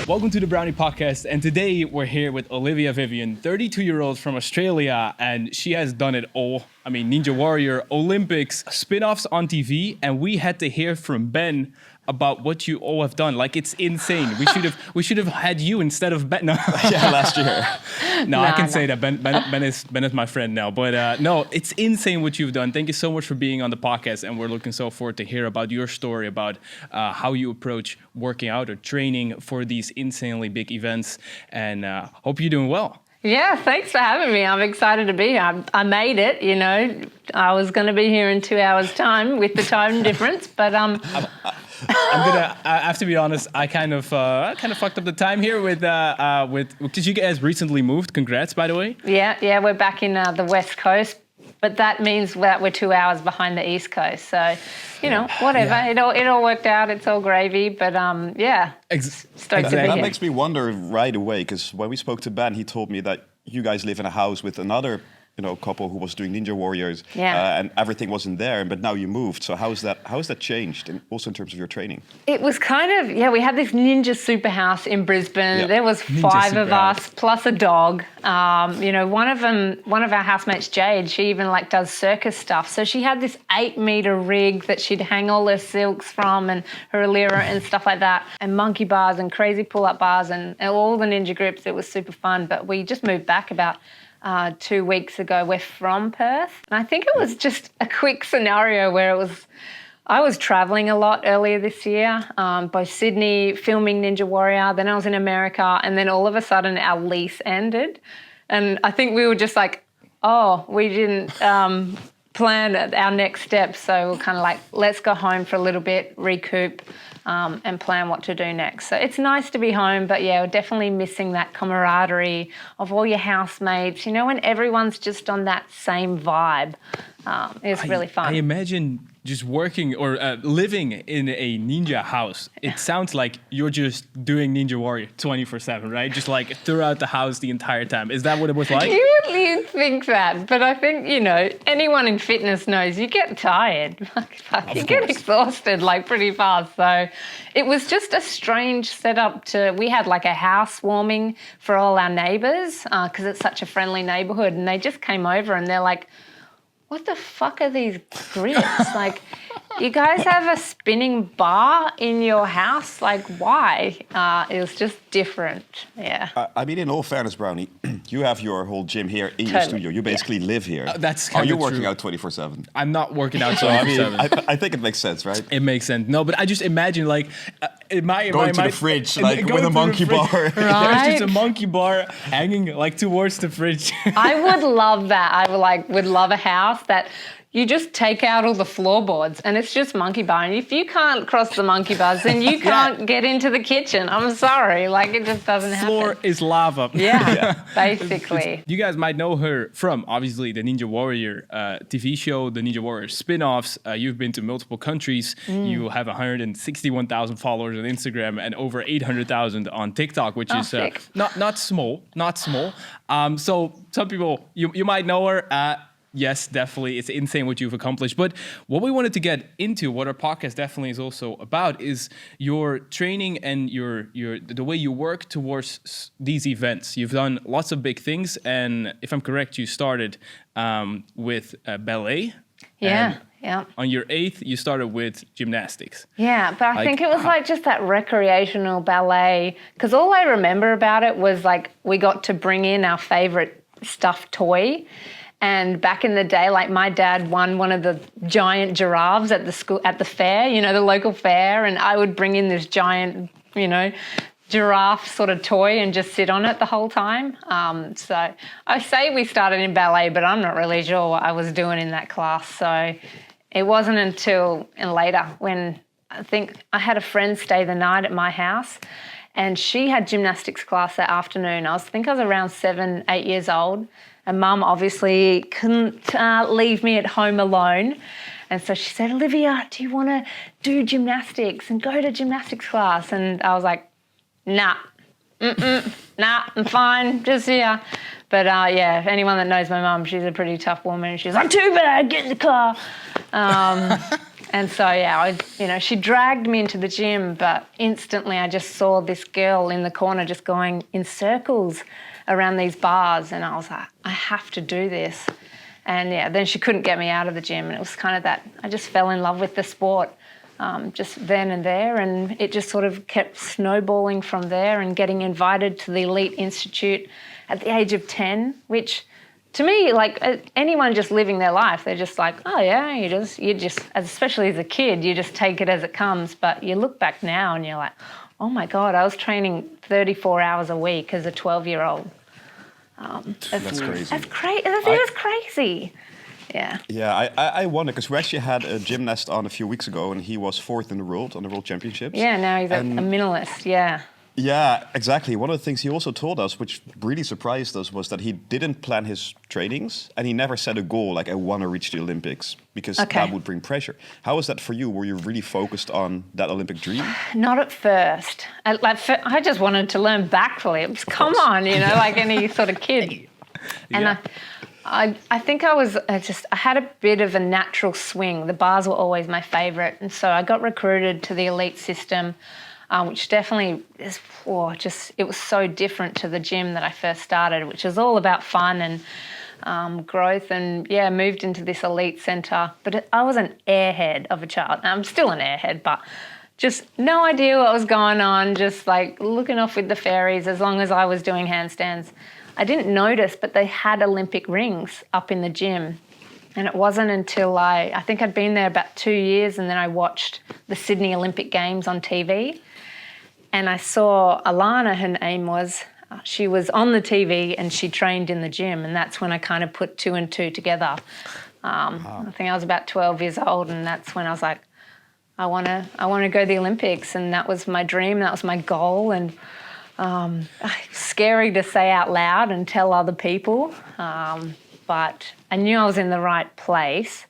Welcome to the Browney podcast, and today we're here with Olivia Vivian, 32-year-old from Australia, and she has done it all. I mean, Ninja Warrior, Olympics, spin-offs on TV, and we had to hear from Ben about what you all have done. Like, it's insane. We should have had you instead of Ben. No. Yeah, last year. No, I can say that Ben is my friend now. But no, it's insane what you've done. Thank you so much for being on the podcast, and we're looking so forward to hear about your story about how you approach working out or training for these insanely big events. And hope you're doing well. Yeah, thanks for having me. I'm excited to be here. I made it, you know. I was going to be here in 2 hours' time with the time difference, but I have to be honest. I kind of fucked up the time here with because you guys recently moved. Congrats, by the way. Yeah, we're back in the West Coast, but that means that we're 2 hours behind the East Coast. So, you know, whatever. Yeah. It all worked out. It's all gravy. But yeah, stoked to be here. That makes me wonder right away, because when we spoke to Ben, he told me that you guys live in a house with another, couple who was doing Ninja Warriors, and everything wasn't there, but now you moved. So how has that changed, and also in terms of your traiing? It was kind of, we had this ninja super house in Brisbane. Yeah. There was five of us, plus a dog. One of our housemates, Jade, she even does circus stuff. So she had this 8-meter rig that she'd hang all her silks from and her lira and stuff like that, and monkey bars and crazy pull-up bars and all the ninja grips. It was super fun, but we just moved back about 2 weeks ago. We're from Perth. And I think it was just a quick scenario where I was traveling a lot earlier this year, by Sydney, filming Ninja Warrior. Then I was in America, and then all of a sudden our lease ended. And I think we were just we didn't plan our next steps. So we're kind of let's go home for a little bit, recoup, and plan what to do next. So it's nice to be home, but we're definitely missing that camaraderie of all your housemates, when everyone's just on that same vibe. It's really fun. I imagine just working or living in a ninja house, it sounds like you're just doing Ninja Warrior 24/7, right? Just throughout the house the entire time. Is that what it was like? You'd think that, but I think, anyone in fitness knows you get tired. You get exhausted pretty fast. So it was just a strange setup we had a housewarming for all our neighbours, because it's such a friendly neighbourhood, and they just came over and they're like, what the fuck are these grips? You guys have a spinning bar in your house? Why? It was just different, yeah. I mean, in all fairness, Browney, you have your whole gym here in your studio. You basically live here. Are you working out 24/7? I'm not working out 24/7. I think it makes sense, right? It makes sense. No, but I just imagine going to the fridge, with a monkey bar. Right? There's just a monkey bar hanging towards the fridge. I would love that. I would love a house that you just take out all the floorboards and it's just monkey bar. And if you can't cross the monkey bars, then you can't get into the kitchen. I'm sorry. It just doesn't happen. Floor is lava. Yeah, basically. You guys might know her from, obviously, the Ninja Warrior TV show, the Ninja Warrior spin-offs. You've been to multiple countries. You have 161,000 followers on Instagram and over 800,000 on TikTok, which is not small. So some people, you might know her. Yes, definitely. It's insane what you've accomplished. But what we wanted to get into, what our podcast definitely is also about, is your training and the way you work towards these events. You've done lots of big things. And if I'm correct, you started with ballet. Yeah. On your 8th, you started with gymnastics. Yeah, but I think it was just that recreational ballet. Because all I remember about it was we got to bring in our favorite stuffed toy. And back in the day, my dad won one of the giant giraffes at the fair, the local fair, and I would bring in this giant, giraffe sort of toy and just sit on it the whole time. So I say we started in ballet, but I'm not really sure what I was doing in that class. So it wasn't until later when I think I had a friend stay the night at my house, and she had gymnastics class that afternoon. I think I was around 7, 8 years old. And Mum obviously couldn't leave me at home alone. And so she said, Olivia, do you want to do gymnastics and go to gymnastics class? And I was like, nah, I'm fine, just here. But anyone that knows my mum, she's a pretty tough woman. She's like, too bad, get in the car. And so, she dragged me into the gym, but instantly I just saw this girl in the corner just going in circles around these bars. And I was like, I have to do this. And then she couldn't get me out of the gym. And it was kind of that, I just fell in love with the sport just then and there. And it just sort of kept snowballing from there and getting invited to the Elite Institute at the age of 10, which to me, like anyone just living their life, they're just like, oh yeah, you just, especially as a kid, you just take it as it comes. But you look back now and you're like, oh my God, I was training 34 hours a week as a 12-year-old. That's crazy. That's crazy. It was crazy. Yeah. Yeah, I wonder, because we actually had a gymnast on a few weeks ago, and he was 4th in the world on the World Championships. Yeah, now he's a medalist, yeah. Yeah, exactly. One of the things he also told us, which really surprised us, was that he didn't plan his trainings and he never set a goal like, I want to reach the Olympics, because that would bring pressure. How was that for you? Were you really focused on that Olympic dream? Not at first. I just wanted to learn backflips. Come on, like any sort of kid. And I think I had a bit of a natural swing. The bars were always my favourite. And so I got recruited to the elite system, which definitely it was so different to the gym that I first started, which was all about fun and growth. And moved into this elite centre. But I was an airhead of a child. I'm still an airhead, but just no idea what was going on, just like looking off with the fairies as long as I was doing handstands. I didn't notice, but they had Olympic rings up in the gym. And it wasn't until I think I'd been there about 2 years, and then I watched the Sydney Olympic Games on TV. And I saw Alana, her name was, she was on the TV and she trained in the gym. And that's when I kind of put 2 and 2 together. I think I was about 12 years old, and that's when I was like, I want to go to the Olympics. And that was my dream, that was my goal. And scary to say out loud and tell other people, but I knew I was in the right place.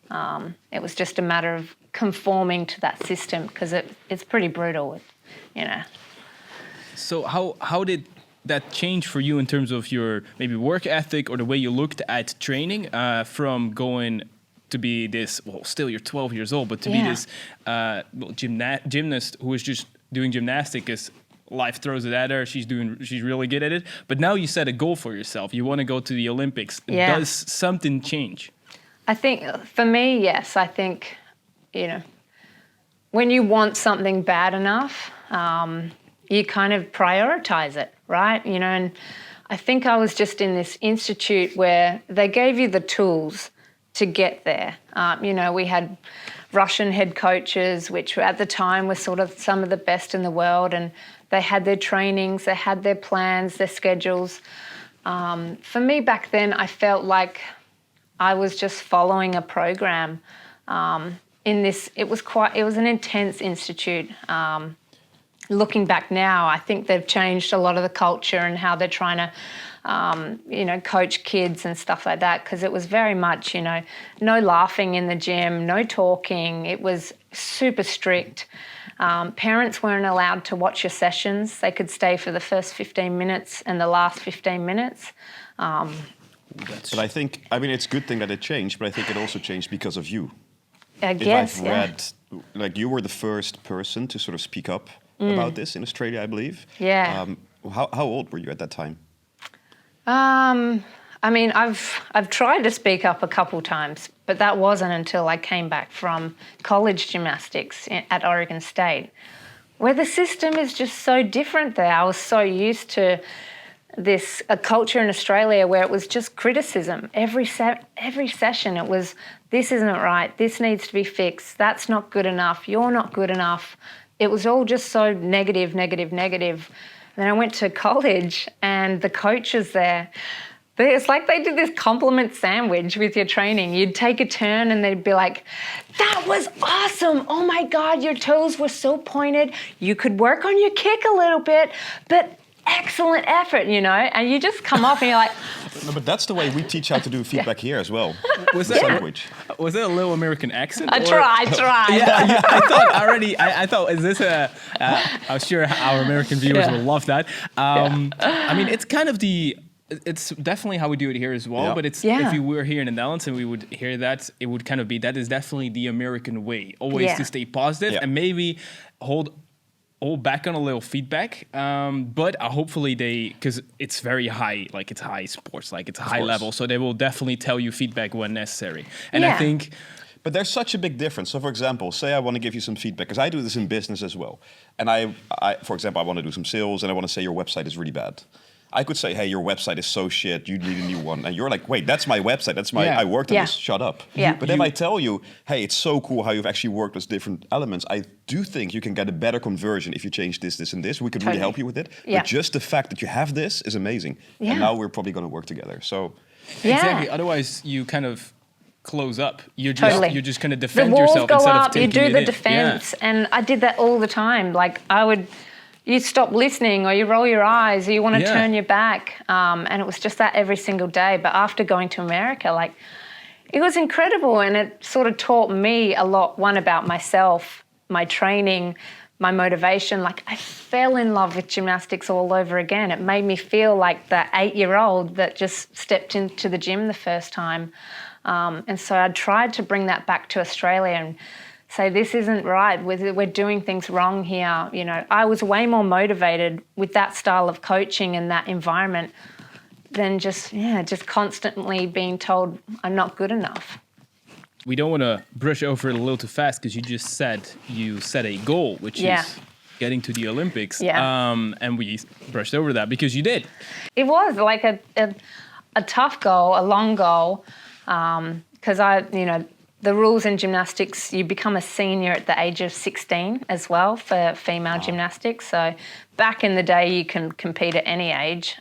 It was just a matter of conforming to that system, because it's pretty brutal, So how did that change for you in terms of your maybe work ethic or the way you looked at training, from going to be this, still you're 12 years old, but to be this gymnast who was just doing gymnastics, life throws it at her. She's really good at it. But now you set a goal for yourself. You want to go to the Olympics. Yeah. Does something change? I think for me, yes. I think, when you want something bad enough, you kind of prioritize it, right? And I think I was just in this institute where they gave you the tools to get there. We had Russian head coaches, which at the time were sort of some of the best in the world, and they had their trainings, they had their plans, their schedules. For me back then, I felt like I was just following a program. It was an intense institute. Looking back now, I think they've changed a lot of the culture and how they're trying to, coach kids and stuff like that, because it was very much, no laughing in the gym, no talking. It was super strict. Parents weren't allowed to watch your sessions. They could stay for the first 15 minutes and the last 15 minutes. But I think, it's a good thing that it changed, but I think it also changed because of you. I guess, I've read, you were the first person to sort of speak up about this in Australia, I believe. Yeah. How old were you at that time? I've tried to speak up a couple times, but that wasn't until I came back from college gymnastics at Oregon State, where the system is just so different there. I was so used to a culture in Australia where it was just criticism. Every session it was, this isn't right, this needs to be fixed, that's not good enough, you're not good enough. It was all just so negative. Then I went to college, and the coaches there, it's like they did this compliment sandwich with your training. You'd take a turn and they'd be like, that was awesome. Oh my God, your toes were so pointed. You could work on your kick a little bit, but excellent effort, and you just come off and you're like... No, but that's the way we teach how to do feedback here as well. Was that a little American accent? I tried. Yeah, I thought already, I thought, is this I'm sure our American viewers will love that. It's kind of it's definitely how we do it here as well. Yeah. But it's if we were here in the Netherlands and we would hear that, it would kind of be that is definitely the American way, always to stay positive and maybe hold back on a little feedback. But hopefully because it's very high, like it's high sports, like it's a high level, so they will definitely tell you feedback when necessary. And I think. But there's such a big difference. So, for example, say I want to give you some feedback, because I do this in business as well. And for example, I want to do some sales, and I want to say your website is really bad. I could say, hey, your website is so shit, you need a new one. And you're like, wait, that's my website. That's my, I worked on this, shut up. Yeah. But if I tell you, hey, it's so cool how you've actually worked with different elements, I do think you can get a better conversion if you change this, this, and this. We could really help you with it. But just the fact that you have this is amazing. And now we're probably going to work together. So Exactly. Otherwise, you kind of close up. You're just going to the defend walls yourself go instead up, of taking you do it the in. defense. And I did that all the time. Like you stop listening, or you roll your eyes, or you want to turn your back. And it was just that every single day. But after going to America, like, it was incredible. And it sort of taught me a lot, one, about myself, my training, my motivation. Like, I fell in love with gymnastics all over again. It made me feel like that 8-year-old that just stepped into the gym the first time. And so I tried to bring that back to Australia and say, this isn't right. We're doing things wrong here. You know, I was way more motivated with that style of coaching and that environment than just constantly being told I'm not good enough. We don't want to brush over it a little too fast, because you just said you set a goal, which is getting to the Olympics. And we brushed over that because you did. It was like a tough goal, a long goal, because the rules in gymnastics, you become a senior at the age of 16 as well for female gymnastics. So back in the day, you can compete at any age.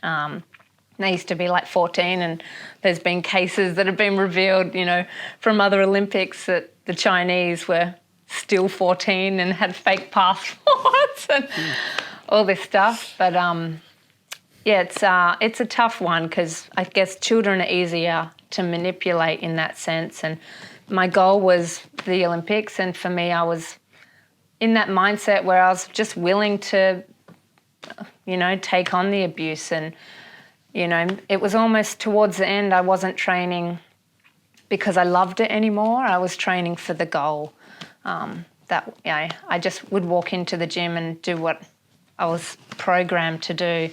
They used to be like 14, and there's been cases that have been revealed, from other Olympics that the Chinese were still 14 and had fake passports and all this stuff. But it's a tough one, because I guess children are easier to manipulate in that sense. And my goal was the Olympics, and for me, I was in that mindset where I was just willing to, take on the abuse. And, it was almost towards the end, I wasn't training because I loved it anymore. I was training for the goal. I just would walk into the gym and do what I was programmed to do.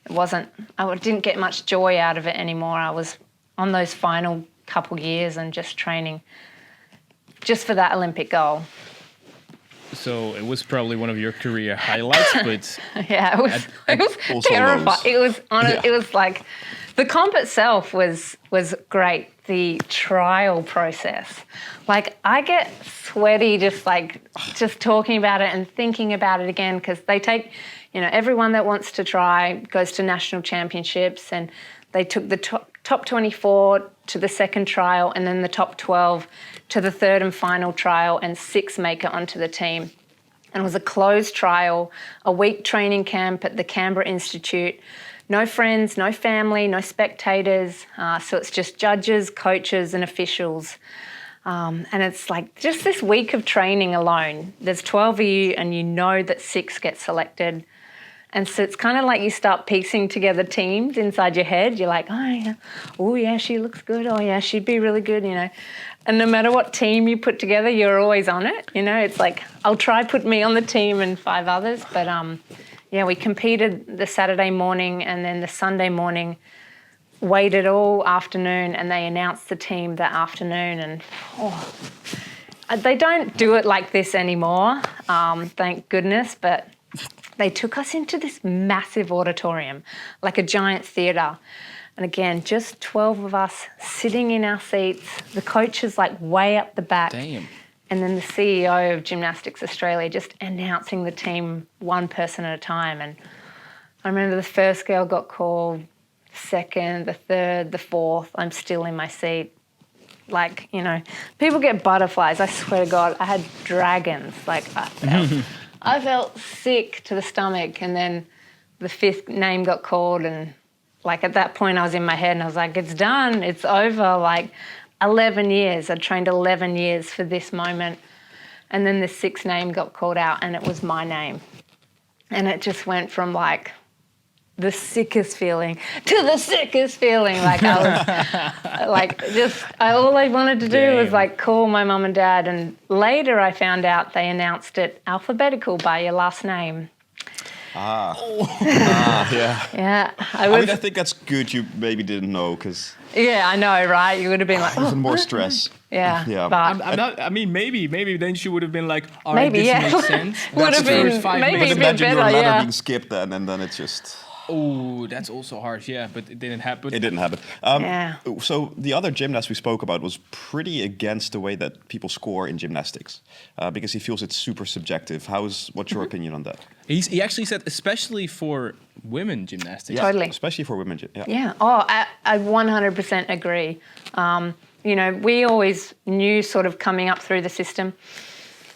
I didn't get much joy out of it anymore. I was on those final couple years and just training just for that Olympic goal. So it was probably one of your career highlights, but it was terrifying. It was like the comp itself was great. The trial process, like, I get sweaty just talking about it and thinking about it again, because they take, everyone that wants to try goes to national championships, and they took the top 24 to the second trial, and then the top 12 to the third and final trial, and 6 make it onto the team. And it was a closed trial, a week training camp at the Canberra Institute. No friends, no family, no spectators. So it's just judges, coaches, and officials. And it's like just this week of training alone. There's 12 of you, and you know that 6 get selected. And so it's kind of like you start piecing together teams inside your head. You're like, oh yeah, she looks good. Oh yeah, she'd be really good, And no matter what team you put together, you're always on it. It's like, I'll try put me on the team and 5 others. But we competed the Saturday morning, and then the Sunday morning, waited all afternoon, and they announced the team that afternoon. And they don't do it like this anymore, thank goodness. But they took us into this massive auditorium, like a giant theatre. And again, just 12 of us sitting in our seats. The coach is like way up the back. Damn. And then the CEO of Gymnastics Australia just announcing the team one person at a time. And I remember the first girl got called, the second, the third, the fourth. I'm still in my seat. Like, people get butterflies. I swear to God, I had dragons. Like, I felt sick to the stomach. And then the 5th name got called, and like at that point I was in my head and I was like, it's done, it's over. Like 11 years, I'd trained 11 years for this moment. And then the 6th name got called out, and it was my name. And it just went from like the sickest feeling. Like I was like all I wanted to do was like call my mum and dad. And later I found out they announced it alphabetical by your last name. Yeah. Yeah. I think that's good you maybe didn't know, because Yeah, I know, right? You would have been like, even more stress. Yeah. Yeah. But I'm not. I mean, maybe then she would have been like, all right, maybe, this makes sense. Would have been maybe a bit Imagine your better, letter being skipped then, and then it's just... Oh, that's also harsh. Yeah, but it didn't happen. It didn't happen. Yeah. So the other gymnast we spoke about was pretty against the way that people score in gymnastics, because he feels it's super subjective. What's your opinion on that? He actually said, especially for women gymnastics. Yeah, Totally. especially for women. Yeah. Yeah. Oh, I 100% agree. You know, we always knew sort of coming up through the system,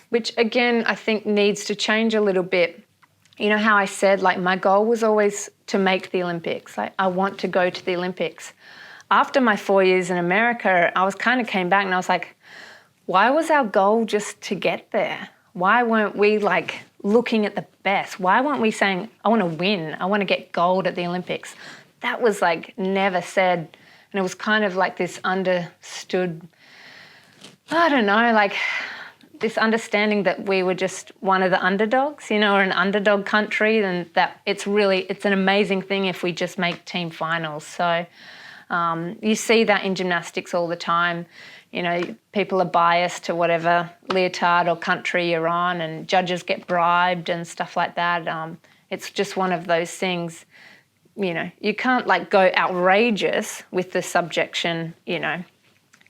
which again, I think needs to change a little bit. You know how I said, like, my goal was always to make the Olympics. Like, I want to go to the Olympics. After my 4 years in America, I was kind of came back and I was like, why was our goal just to get there? Why weren't we like looking at the best? Why weren't we saying, I want to win, I want to get gold at the Olympics? That was like never said. And it was kind of like this understood, I don't know, like this understanding that we were just one of the underdogs, you know, or an underdog country, and that it's an amazing thing if we just make team finals. So you see that in gymnastics all the time. You know, people are biased to whatever leotard or country you're on, and judges get bribed and stuff like that. It's just one of those things, you know, you can't like go outrageous with the subjection, you know.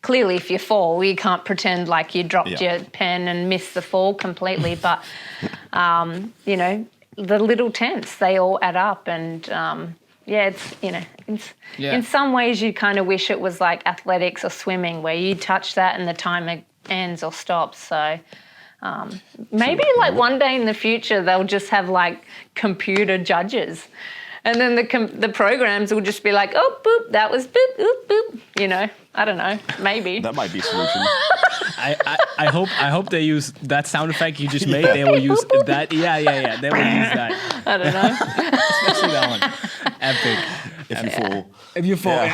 Clearly, if you fall, you can't pretend like you dropped your pen and missed the fall completely. But, you know, the little tenths, they all add up. And, it's, you know, in some ways you kind of wish it was like athletics or swimming where you touch that and the timer ends or stops. So maybe like one day in the future they'll just have like computer judges. And then the programs will just be like, oh, boop, that was boop, boop, boop. You know, I don't know, maybe. That might be a solution. I hope they use that sound effect you just made. They will use that. Yeah. They will use that. I don't know. Especially that one. Epic. If you fall,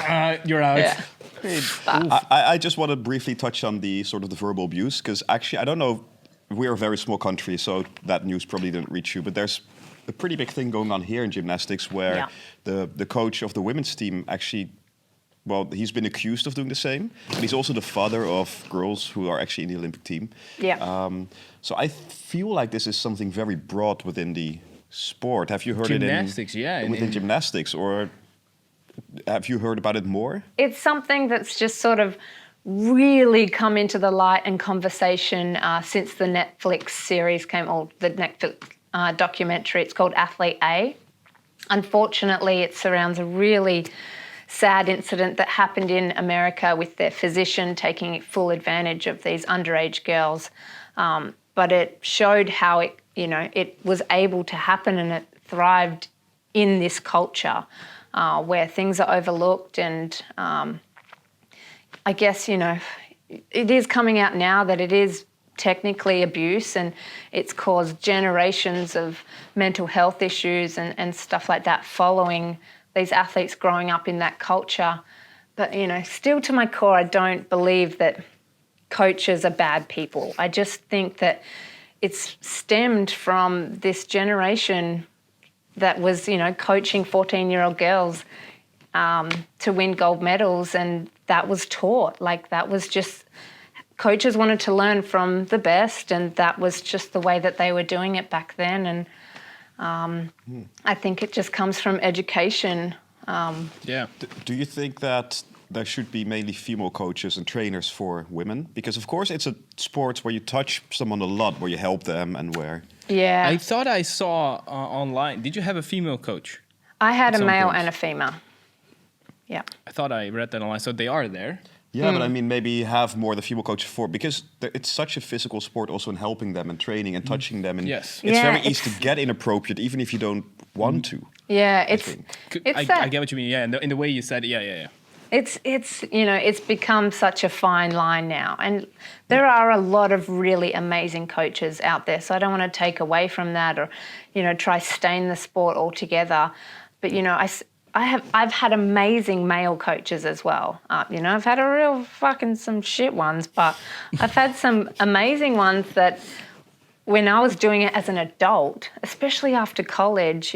you're out. Yeah. I just want to briefly touch on the sort of the verbal abuse, because actually I don't know, we're a very small country, so that news probably didn't reach you, but there's a pretty big thing going on here in gymnastics where the coach of the women's team actually, well, he's been accused of doing the same, but he's also the father of girls who are actually in the Olympic team. Yeah. So I feel like this is something very broad within the sport. Have you heard gymnastics, within gymnastics, or have you heard about it more? It's something that's just sort of really come into the light and conversation since the Netflix series came, or the Netflix documentary. It's called Athlete A. Unfortunately, it surrounds a really sad incident that happened in America with their physician taking full advantage of these underage girls. But it showed how it was able to happen, and it thrived in this culture where things are overlooked. And I guess, you know, it is coming out now that it is technically abuse, and it's caused generations of mental health issues and stuff like that following these athletes growing up in that culture. But, you know, still to my core, I don't believe that coaches are bad people. I just think that it's stemmed from this generation that was, you know, coaching 14-year-old girls to win gold medals, and that was taught. Like, that was just... Coaches wanted to learn from the best, and that was just the way that they were doing it back then. And I think it just comes from education. Do you think that there should be mainly female coaches and trainers for women? Because, of course, it's a sport where you touch someone a lot, where you help them and where... Yeah. I thought I saw online. Did you have a female coach? I had a male and a female. Yeah. I thought I read that online. So they are there. Yeah, but I mean, maybe have more the female coaches for, because it's such a physical sport also in helping them and training and touching them. And it's very easy to get inappropriate, even if you don't want to. Yeah, I get what you mean. Yeah, in the way you said it, yeah. It's you know, it's become such a fine line now. And there are a lot of really amazing coaches out there. So I don't want to take away from that or, you know, try stain the sport altogether. but I've had amazing male coaches as well. I've had a real fucking some shit ones, but I've had some amazing ones that when I was doing it as an adult, especially after college,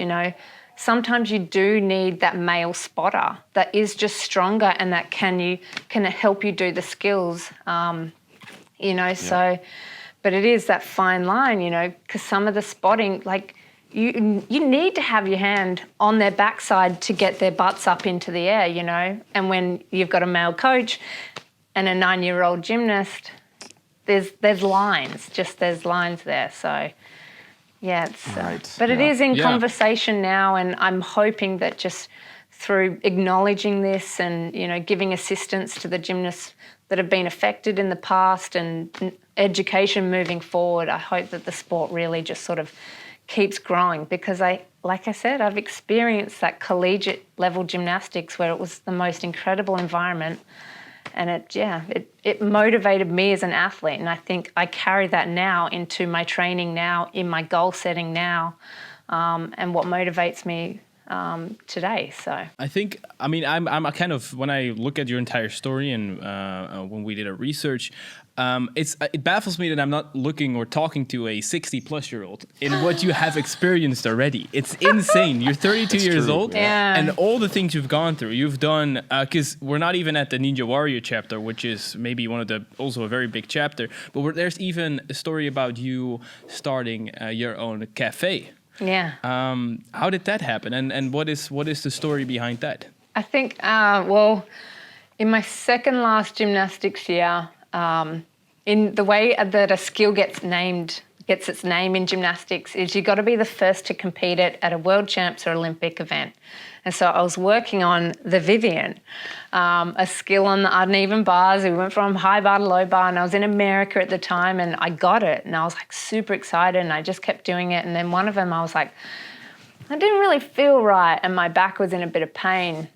sometimes you do need that male spotter that is just stronger and that can help you do the skills, So, but it is that fine line, because some of the spotting, like you need to have your hand on their backside to get their butts up into the air, And when you've got a male coach and a 9-year-old gymnast, there's lines, there's lines there. So, yeah, it is in conversation now, and I'm hoping that just through acknowledging this and, giving assistance to the gymnasts that have been affected in the past and education moving forward, I hope that the sport really just sort of keeps growing, because like I said, I've experienced that collegiate level gymnastics where it was the most incredible environment, and it motivated me as an athlete, and I think I carry that now into my training now, in my goal setting now, and what motivates me today. So I'm kind of, when I look at your entire story and when we did our research, it baffles me that I'm not looking or talking to a 60-plus-year-old in what you have experienced already. It's insane. You're 32 years old, and all the things you've gone through, you've done, because we're not even at the Ninja Warrior chapter, which is maybe also a very big chapter, but there's even a story about you starting your own cafe. Yeah. How did that happen, and what is the story behind that? I think, in my second last gymnastics year, in the way that a skill gets its name in gymnastics is you got to be the first to compete it at a world champs or Olympic event. And so I was working on the Vivian, a skill on the uneven bars. We went from high bar to low bar, and I was in America at the time, and I got it, and I was like super excited, and I just kept doing it. And then one of them, I was like, I didn't really feel right, and my back was in a bit of pain.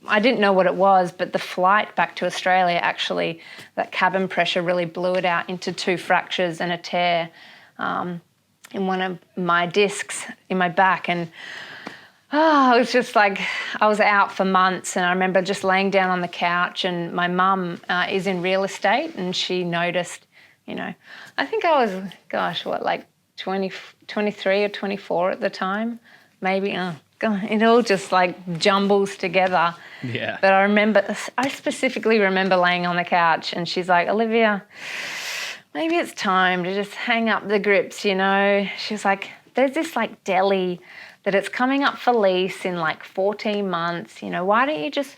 I didn't know what it was, but the flight back to Australia, actually, that cabin pressure really blew it out into 2 fractures and a tear in one of my discs in my back. And it was just like I was out for months, and I remember just laying down on the couch, and my mum is in real estate, and she noticed, I think I was, 23 or 24 at the time, maybe. It all just like jumbles together. Yeah. But I specifically remember laying on the couch, and she's like, Olivia, maybe it's time to just hang up the grips, She's like, there's this like deli that it's coming up for lease in like 14 months. Why don't you just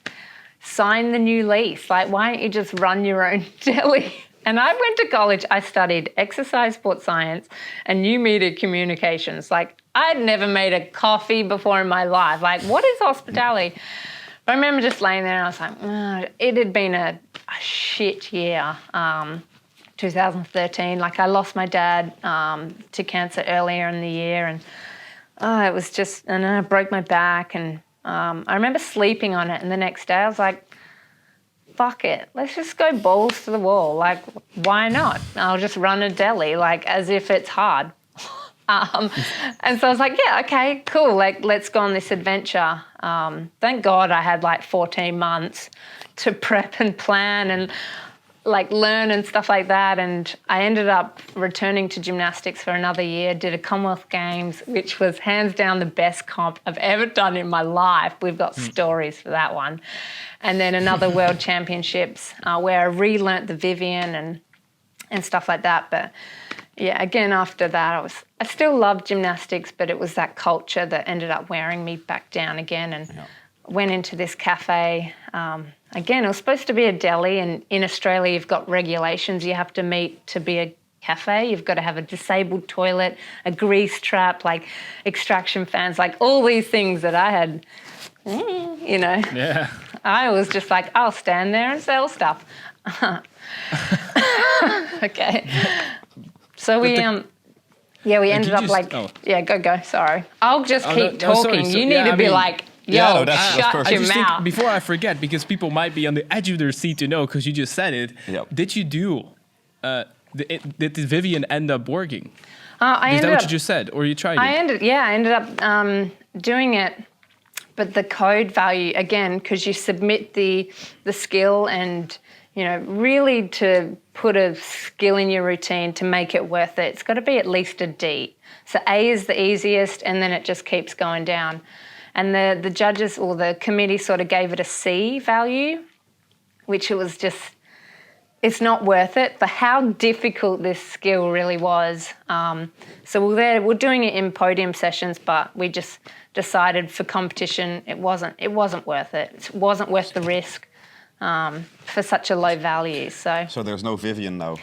sign the new lease? Like, why don't you just run your own deli? And I went to college, I studied exercise sports science and new media communications. Like, I'd never made a coffee before in my life. Like, what is hospitality? But I remember just laying there, and I was like, it had been a shit year, 2013. Like, I lost my dad to cancer earlier in the year, and it was just, and then I broke my back, and I remember sleeping on it, and the next day I was like, fuck it, let's just go balls to the wall. Like, why not? I'll just run a deli, like, as if it's hard. And so I was like, yeah, okay, cool. Like, let's go on this adventure. Thank God I had like 14 months to prep and plan and like learn and stuff like that. And I ended up returning to gymnastics for another year, did a Commonwealth Games, which was hands down the best comp I've ever done in my life. We've got stories for that one. And then another World Championships where I relearnt the Vivian and stuff like that. But yeah, again, after that, I still loved gymnastics, but it was that culture that ended up wearing me back down again, and went into this cafe. Again, it was supposed to be a deli, and in Australia, you've got regulations you have to meet to be a cafe. You've got to have a disabled toilet, a grease trap, like extraction fans, like all these things that I had, Yeah. I was just like, I'll stand there and sell stuff. Okay. So we ended up go. Sorry. I'll just keep talking. You need to be like, yo, shut your mouth. Before I forget, because people might be on the edge of their seat to know, because you just said it. Yep. Did you do, did the Vivian end up working? Is that what you just said? Or you tried it? I ended up doing it, but the code value, again, because you submit the skill and, really to put a skill in your routine to make it worth it, it's got to be at least a D. So A is the easiest, and then it just keeps going down. And the judges or the committee sort of gave it a C value, which it was just, it's not worth it for how difficult this skill really was. So we're doing it in podium sessions, but we just decided for competition it wasn't worth it. It wasn't worth the risk for such a low value. So there's no Vivian now.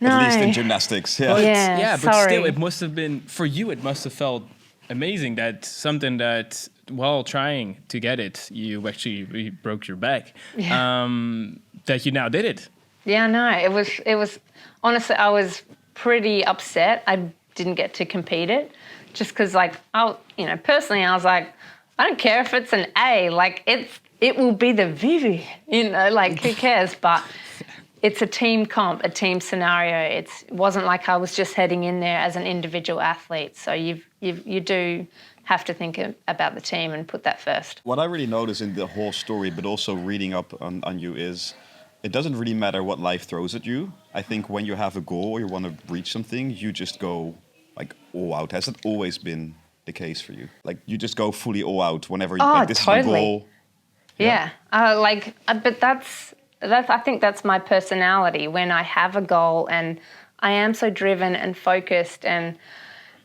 No. At least in gymnastics. Yeah. Yeah, but sorry. still, it must have been, for you, it must have felt amazing that something that, while trying to get it, you actually broke your back, that you now did it. Yeah, no, it was honestly, I was pretty upset I didn't get to compete it, just because personally I was like, I don't care if it's an A, like it will be the Vivi, who cares? But it's a team comp, a team scenario. It wasn't like I was just heading in there as an individual athlete. So you do have to think about the team and put that first. What I really notice in the whole story, but also reading up on you, is it doesn't really matter what life throws at you. I think when you have a goal or you want to reach something, you just go all out. Has it always been the case for you? Like you just go fully all out whenever this totally. is my goal. Yeah. But that's I think that's my personality. When I have a goal and I am so driven and focused, and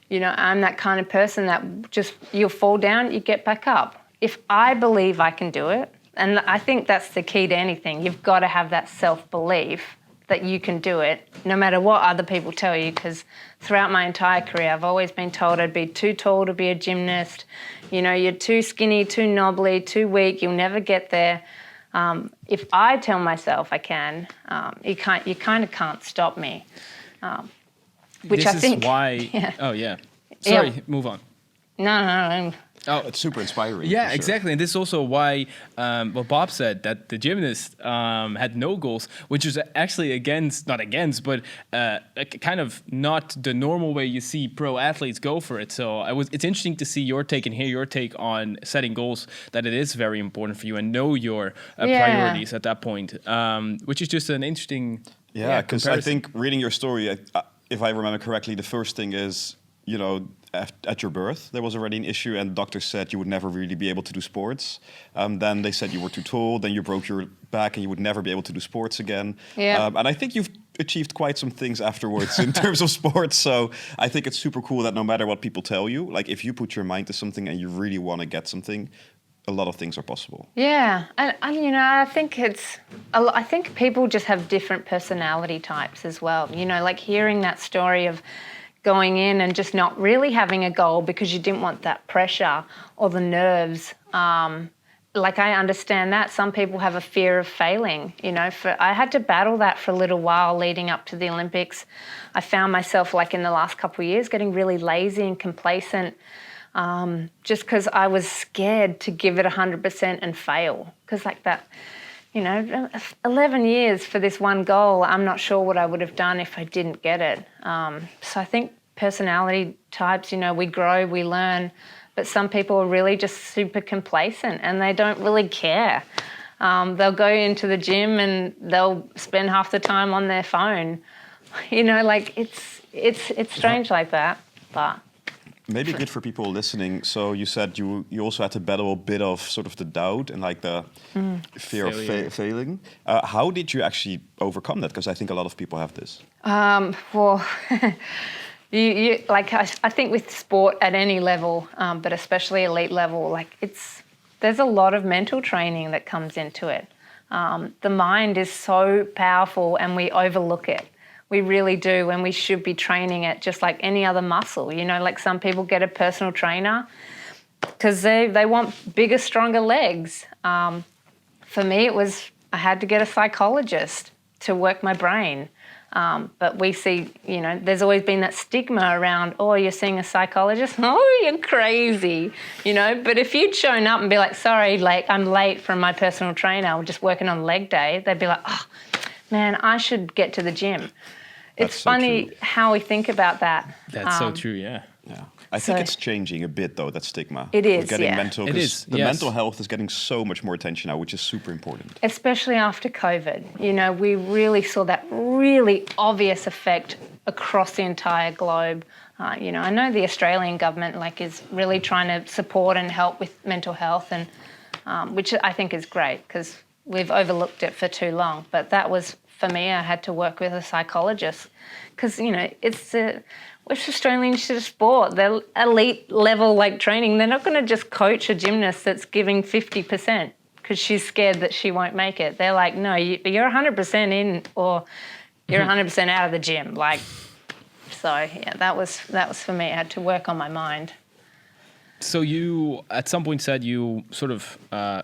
I'm that kind of person that just, you'll fall down, you get back up. If I believe I can do it, and I think that's the key to anything, you've got to have that self-belief that you can do it, no matter what other people tell you, because throughout my entire career, I've always been told I'd be too tall to be a gymnast. You're too skinny, too knobbly, too weak, you'll never get there. If I tell myself I can, you kind of can't stop me. Which this I think. Is why. Yeah. Oh yeah. Sorry. Yeah. Move on. No. Oh, it's super inspiring. Yeah, for sure. exactly. And this is also why what Bob said, that the gymnast had no goals, which is actually but kind of not the normal way you see pro athletes go for it. So it's interesting to see your take and hear your take on setting goals, that it is very important for you and know your priorities at that point, which is just an interesting. Yeah, because I think reading your story, if I remember correctly, the first thing is, at your birth, there was already an issue, and doctors said you would never really be able to do sports. Then they said you were too tall, then you broke your back and you would never be able to do sports again. Yeah. And I think you've achieved quite some things afterwards in terms of sports. So I think it's super cool that no matter what people tell you, like if you put your mind to something and you really want to get something, a lot of things are possible. Yeah, and I think people just have different personality types as well. Like hearing that story of going in and just not really having a goal because you didn't want that pressure or the nerves. I understand that. Some people have a fear of failing. I had to battle that for a little while leading up to the Olympics. I found myself, in the last couple of years, getting really lazy and complacent, just because I was scared to give it 100% and fail. Because 11 years for this one goal, I'm not sure what I would have done if I didn't get it. So I think personality types, we grow, we learn, but some people are really just super complacent and they don't really care. They'll go into the gym and they'll spend half the time on their phone. It's strange like that, but. Maybe good for people listening. So you said you also had to battle a bit of sort of the doubt and the fear of failing. How did you actually overcome that? Because I think a lot of people have this. Well, I think with sport at any level, but especially elite level, there's a lot of mental training that comes into it. The mind is so powerful and we overlook it. We really do, and we should be training it just like any other muscle. Some people get a personal trainer because they want bigger, stronger legs. For me, I had to get a psychologist to work my brain. But we see, there's always been that stigma around, oh, you're seeing a psychologist? Oh, you're crazy, But if you'd shown up and be like, sorry, I'm late from my personal trainer, I'm just working on leg day, they'd be like, oh, man, I should get to the gym. It's funny how we think about that. That's so true, yeah. I think it's changing a bit, though, that stigma. It is, getting yeah. mental, It is, the yes. mental health is getting so much more attention now, which is super important. Especially after COVID. You know, we really saw that really obvious effect across the entire globe. You know, I know the Australian government is really trying to support and help with mental health, and which I think is great because we've overlooked it for too long. But that was, for me, I had to work with a psychologist because, you know, it's West Australian sport. They're elite level training. They're not going to just coach a gymnast that's giving 50% because she's scared that she won't make it. They're like, no, you're 100% in or you're 100% out of the gym. So yeah, that was for me. I had to work on my mind. So you, at some point, said you sort of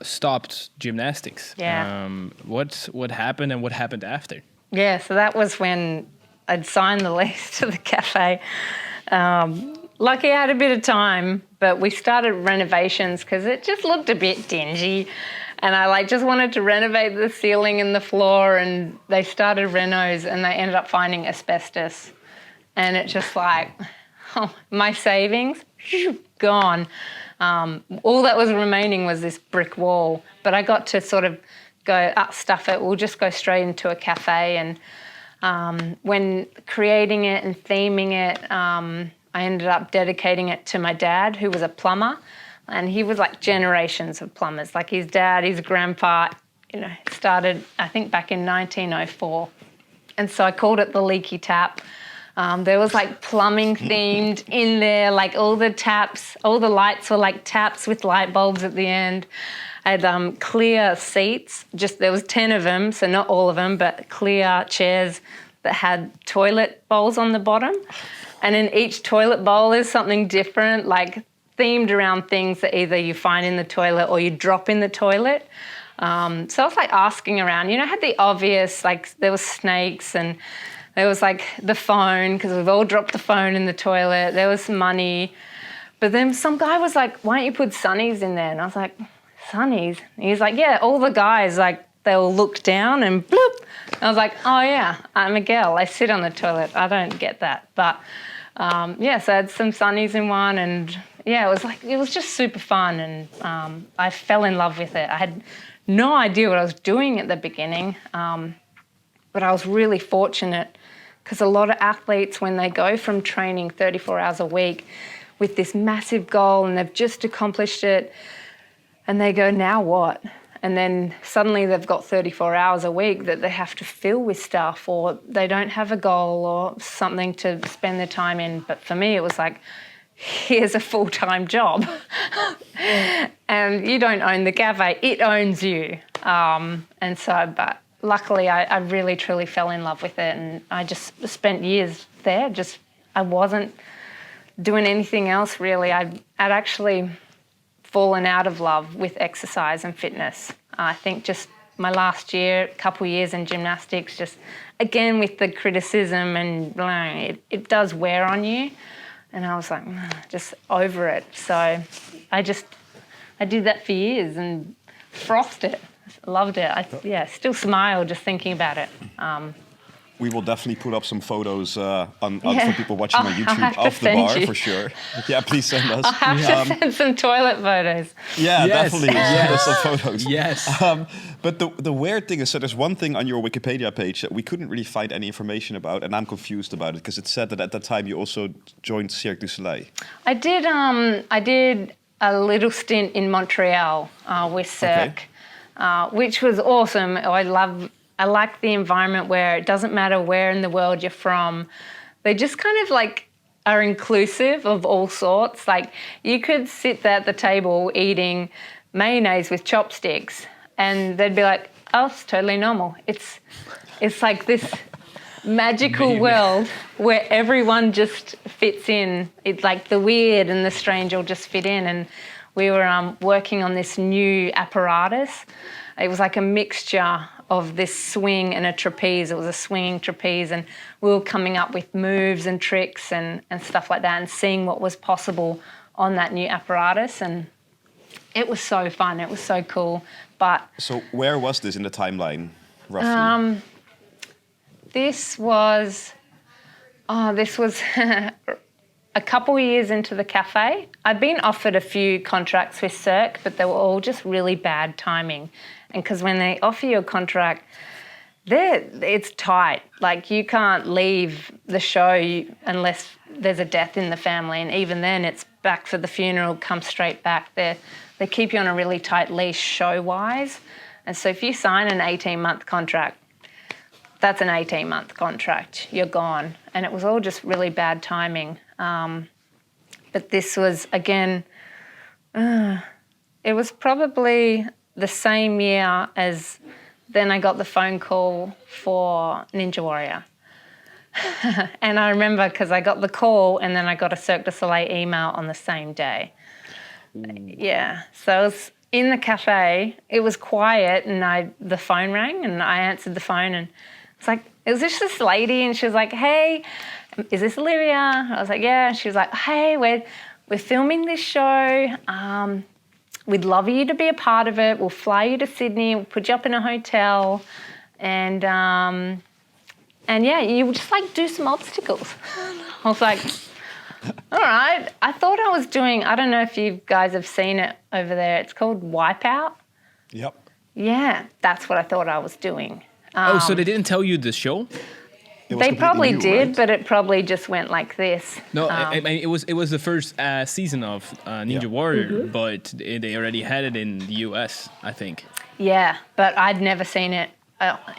stopped gymnastics. Yeah. What happened and what happened after? Yeah, so that was when I'd signed the lease to the cafe. Lucky I had a bit of time, but we started renovations because it just looked a bit dingy. And I just wanted to renovate the ceiling and the floor, and they started renos and they ended up finding asbestos. And it just my savings, gone. All that was remaining was this brick wall. But I got to sort of go, stuff it, we'll just go straight into a cafe. And when creating it and theming it, I ended up dedicating it to my dad, who was a plumber. And he was generations of plumbers. His dad, his grandpa, you know, started, I think, back in 1904. And so I called it the Leaky Tap. There was plumbing themed in there, all the taps, all the lights were taps with light bulbs at the end. I had clear seats, there was 10 of them, so not all of them, but clear chairs that had toilet bowls on the bottom. And in each toilet bowl is something different, themed around things that either you find in the toilet or you drop in the toilet. So I was asking around, you know, I had the obvious, there was snakes and there was the phone, because we've all dropped the phone in the toilet. There was money. But then some guy was like, why don't you put sunnies in there? And I was like, sunnies? And he's like, yeah, all the guys, they'll look down and bloop. I was like, oh yeah, I'm a girl. I sit on the toilet. I don't get that. But so I had some sunnies in one, and yeah, it was just super fun. And I fell in love with it. I had no idea what I was doing at the beginning. But I was really fortunate because a lot of athletes, when they go from training 34 hours a week with this massive goal and they've just accomplished it, and they go, now what? And then suddenly they've got 34 hours a week that they have to fill with stuff, or they don't have a goal or something to spend their time in. But for me, it was here's a full-time job. And you don't own the cafe, it owns you. But luckily, I really, truly fell in love with it, and I just spent years there. I wasn't doing anything else, really. I'd actually fallen out of love with exercise and fitness. I think just my last year, couple years in gymnastics, just, again, with the criticism, and it does wear on you. And I was just over it. So I did that for years and frothed it. Loved it. Still smile just thinking about it. We will definitely put up some photos for people watching on YouTube of the bar, for sure. Yeah, please send us. I'll have to send some toilet photos. Yeah, yes. Definitely. Send us some photos. Yes. But the weird thing is, so there's one thing on your Wikipedia page that we couldn't really find any information about, and I'm confused about it because it said that at that time you also joined Cirque du Soleil. I did a little stint in Montreal with Cirque. Okay. Which was awesome. I like the environment where it doesn't matter where in the world you're from. They just kind of are inclusive of all sorts. You could sit there at the table eating mayonnaise with chopsticks and they'd be like, oh, it's totally normal. It's this magical world where everyone just fits in. It's the weird and the strange all just fit in. And we were working on this new apparatus. It was a mixture of this swing and a trapeze. It was a swinging trapeze, and we were coming up with moves and tricks and stuff like that and seeing what was possible on that new apparatus. And it was so fun. It was so cool. So where was this in the timeline, roughly? This was a couple years into the cafe, I'd been offered a few contracts with Cirque, but they were all just really bad timing. And because when they offer you a contract, it's tight. Like, you can't leave the show unless there's a death in the family. And even then, it's back for the funeral, come straight back. They keep you on a really tight leash show-wise. And so if you sign an 18-month contract, that's an 18-month contract. You're gone. And it was all just really bad timing. But this was, again, it was probably the same year as then I got the phone call for Ninja Warrior. And I remember because I got the call and then I got a Cirque du Soleil email on the same day. Yeah, so I was in the cafe. It was quiet and the phone rang and I answered the phone and it's like, it was just this lady and she was like, hey, is this Olivia? I was like, yeah. She was like, hey, we're filming this show. We'd love you to be a part of it. We'll fly you to Sydney. We'll put you up in a hotel. And yeah, you would just like do some obstacles. I was like, all right. I thought I was doing, I don't know if you guys have seen it over there. It's called Wipeout. Yep. Yeah, that's what I thought I was doing. So they didn't tell you the show? They probably new, did, right? but it probably just went like this. No, I mean, it was the first season of Ninja Warrior, but they already had it in the US, I think. Yeah, but I'd never seen it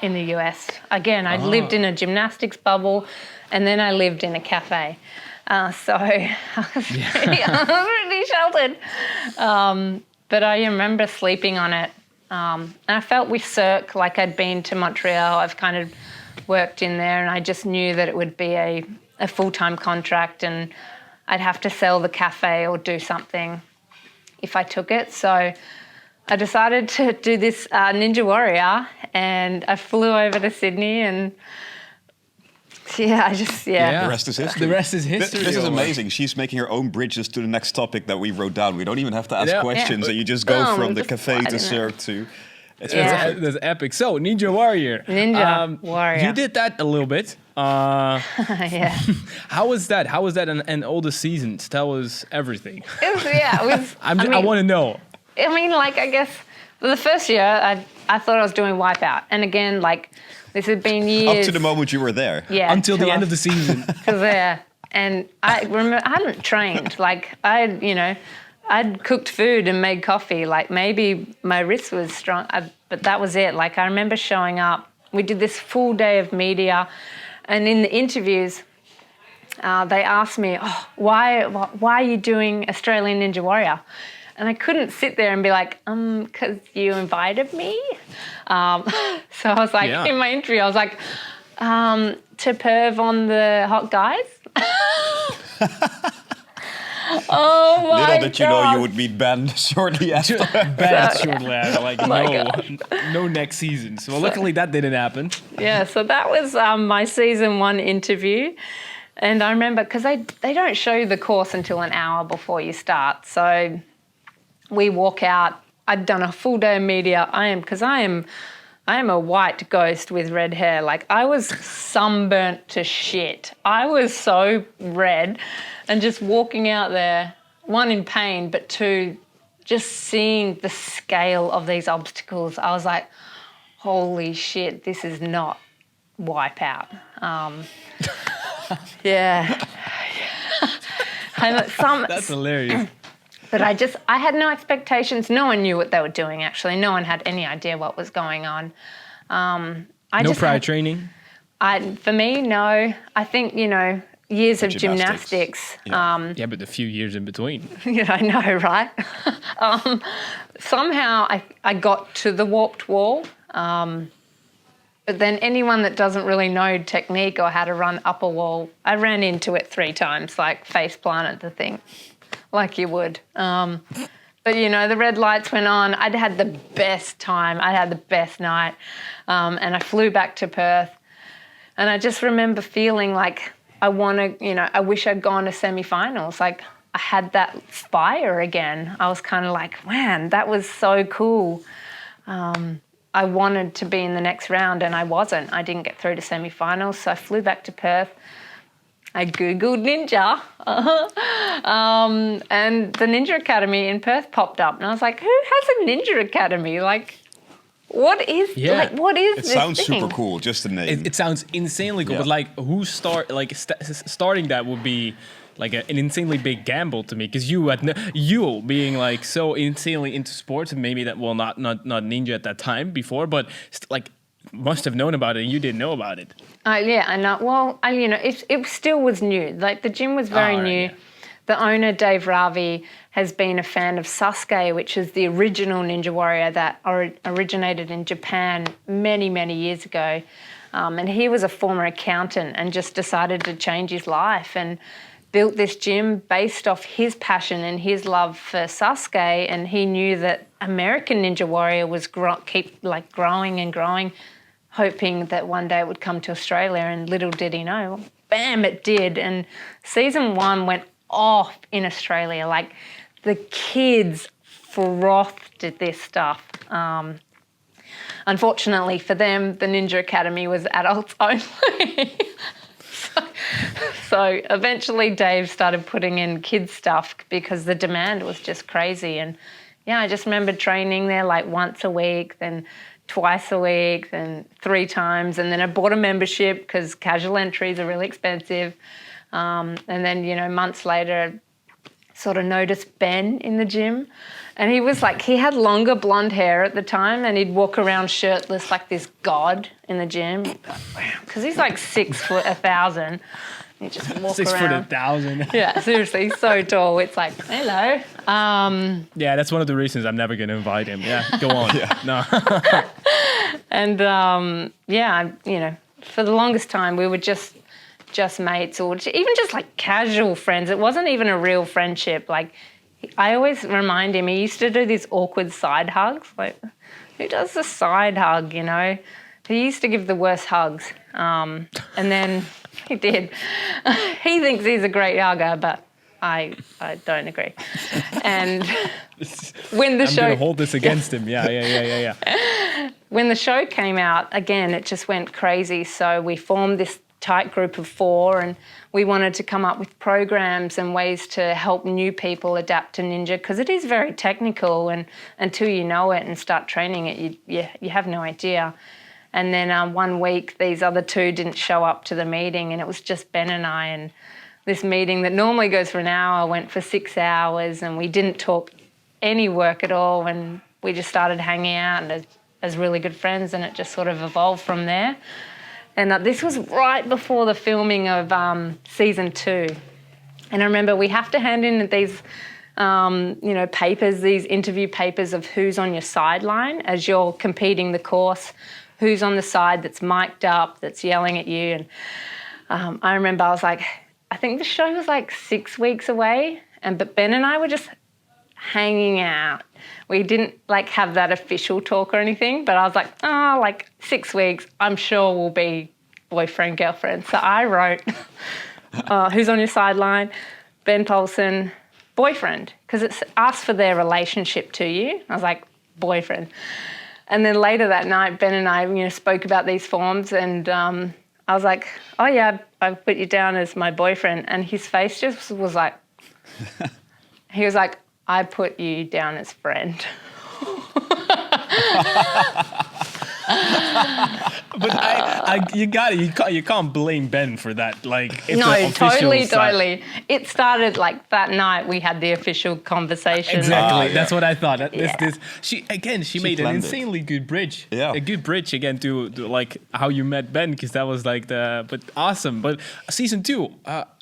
in the US. Again, I'd lived in a gymnastics bubble, and then I lived in a cafe. So I was pretty sheltered. But I remember sleeping on it. And I felt with Cirque like I'd been to Montreal. I've kind of worked in there and I just knew that it would be a full-time contract and I'd have to sell the cafe or do something if I took it. So I decided to do this Ninja Warrior and I flew over to Sydney and The rest is history. The rest is history. This is amazing. She's making her own bridges to the next topic that we wrote down. We don't even have to ask questions. And you just go from the cafe to Cirque to... That's epic. So, Ninja Warrior. Warrior. You did that a little bit. Yeah. How was that? How was that and all the seasons? Tell us everything. It was I want to know. I mean, like, I guess the first year I thought I was doing Wipeout. And again, like, this had been years. Up to the moment you were there. Yeah. Until the end of the season. And I remember I hadn't trained. Like, I'd cooked food and made coffee. Like, maybe my wrist was strong, but that was it. Like, I remember showing up. We did this full day of media. And in the interviews, they asked me, why are you doing Australian Ninja Warrior? And I couldn't sit there and be like, because you invited me. So I was like, in my interview, I was like, to perv on the hot guys. Oh my God. Little did you know you would meet Ben shortly after. Bad shortly after. Like, no next season. So luckily that didn't happen. Yeah, so that was my season 1 interview. And I remember, because they don't show you the course until an hour before you start. So we walk out. I'd done a full day of media. I am a white ghost with red hair. Like, I was sunburnt to shit. I was so red. And just walking out there, 1, in pain, but 2, just seeing the scale of these obstacles, I was like, holy shit, this is not Wipeout. Yeah. That's hilarious. But I had no expectations. No one knew what they were doing, actually. No one had any idea what was going on. No prior training? For me, no. I think, years of gymnastics. Yeah, but a few years in between. Yeah, I know, right? Somehow I got to the warped wall. But then anyone that doesn't really know technique or how to run up a wall, I ran into it 3 times, like face planted the thing. Like you would. But, the red lights went on. I'd had the best time. I had the best night. And I flew back to Perth. And I just remember feeling like I wish I'd gone to semi-finals. Like, I had that fire again. I was kind of like, man, that was so cool. I wanted to be in the next round and I wasn't. I didn't get through to semi-finals. So I flew back to Perth. I Googled ninja. And the Ninja Academy in Perth popped up. And I was like, who has a Ninja Academy? Like, what is It this sounds thing? super cool, just the name. It sounds insanely cool, Yeah. but like starting that would be like an insanely big gamble to me, because you being like so insanely into sports, and maybe that not ninja at that time before, but like must have known about it and you didn't know about it. Yeah, I know. Well, it still was new. Like the gym was very new. Yeah. The owner, Dave Ravi, has been a fan of Sasuke, which is the original Ninja Warrior that originated in Japan many, many years ago. And he was a former accountant and just decided to change his life and built this gym based off his passion and his love for Sasuke. And he knew that American Ninja Warrior was keep growing and growing, hoping that one day it would come to Australia. And little did he know, bam, it did. And season 1 went off in Australia. Like the kids frothed at this stuff. Unfortunately for them, the Ninja Academy was adults only. So eventually Dave started putting in kids stuff because the demand was just crazy. And yeah, I just remember training there like once a week, then twice a week, then 3 times. And then I bought a membership because casual entries are really expensive. And then, months later, I sort of noticed Ben in the gym. And he had longer blonde hair at the time, and he'd walk around shirtless like this god in the gym. Because he's like 6 foot 1,000. He just walk 6 foot around. 1,000. Yeah, seriously, so tall. It's like, hello. Yeah, that's one of the reasons I'm never going to invite him. Yeah, go on. No. And for the longest time we were just mates, or even just like casual friends. It wasn't even a real friendship. Like I always remind him, he used to do these awkward side hugs. Like, who does the side hug, He used to give the worst hugs. And then he did. He thinks he's a great hugger, but I don't agree. And when the I'm show... going to hold this against him. Yeah. When the show came out, again, it just went crazy. So we formed this tight group of 4, and we wanted to come up with programs and ways to help new people adapt to ninja, because it is very technical, and until you know it and start training it, you have no idea. And then one week, these other 2 didn't show up to the meeting, and it was just Ben and I, and this meeting that normally goes for an hour went for 6 hours, and we didn't talk any work at all, and we just started hanging out as really good friends, and it just sort of evolved from there. And this was right before the filming of season 2. And I remember we have to hand in these, papers, these interview papers of who's on your sideline as you're competing the course, who's on the side that's mic'd up, that's yelling at you. And I remember I was like, I think the show was like 6 weeks away, but Ben and I were just hanging out. We didn't have that official talk or anything, but I was like, 6 weeks, I'm sure we'll be boyfriend, girlfriend. So I wrote, who's on your sideline? Ben Paulson, boyfriend, because it's asked for their relationship to you. I was like, boyfriend. And then later that night, Ben and I, spoke about these forms, and I was like, oh yeah, I put you down as my boyfriend. And his face just was like, he was like, I put you down as friend. But you can't blame Ben for that. No, totally. It started that night. We had the official conversation. Exactly, that's what I thought. She made an planned it. insanely good bridge. Yeah, a good bridge again to how you met Ben, because that was but awesome. But season 2,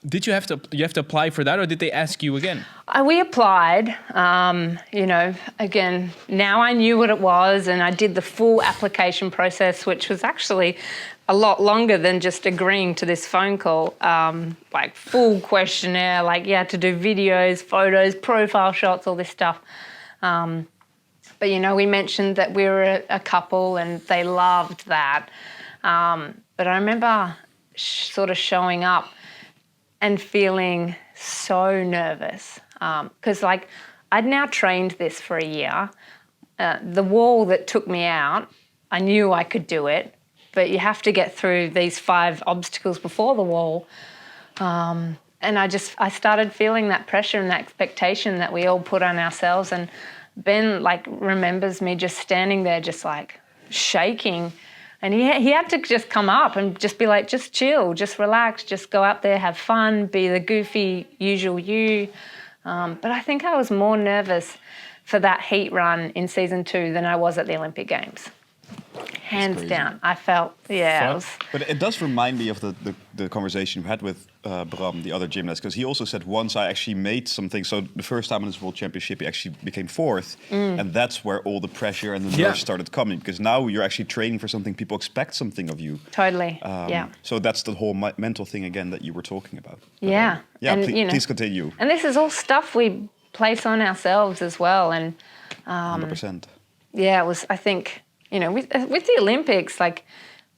did you have to apply for that, or did they ask you again? We applied. Again, now I knew what it was, and I did the full application process, which was actually a lot longer than just agreeing to this phone call. Full questionnaire, you had to do videos, photos, profile shots, all this stuff. But we mentioned that we were a couple, and they loved that. But I remember sort of showing up and feeling so nervous, because I'd now trained this for a year. The wall that took me out, I knew I could do it, but you have to get through these 5 obstacles before the wall. And I started feeling that pressure and that expectation that we all put on ourselves. And Ben like remembers me just standing there, just like shaking. And he had to just come up and just be like, just chill, just relax, just go out there, have fun, be the goofy, usual you. But I think I was more nervous for that heat run in season 2 than I was at the Olympic Games. Hands down. I felt, it was... But it does remind me of the conversation we had with Bram, the other gymnast, because he also said once I actually made something. So the first time in this World Championship, he actually became 4th. And that's where all the pressure and the nerves started coming, because now you're actually training for something, people expect something of you. Totally, So that's the whole mental thing again that you were talking about. Yeah. And, please continue. And this is all stuff we place on ourselves as well. And 100%. Yeah, it was, I think... with the Olympics, like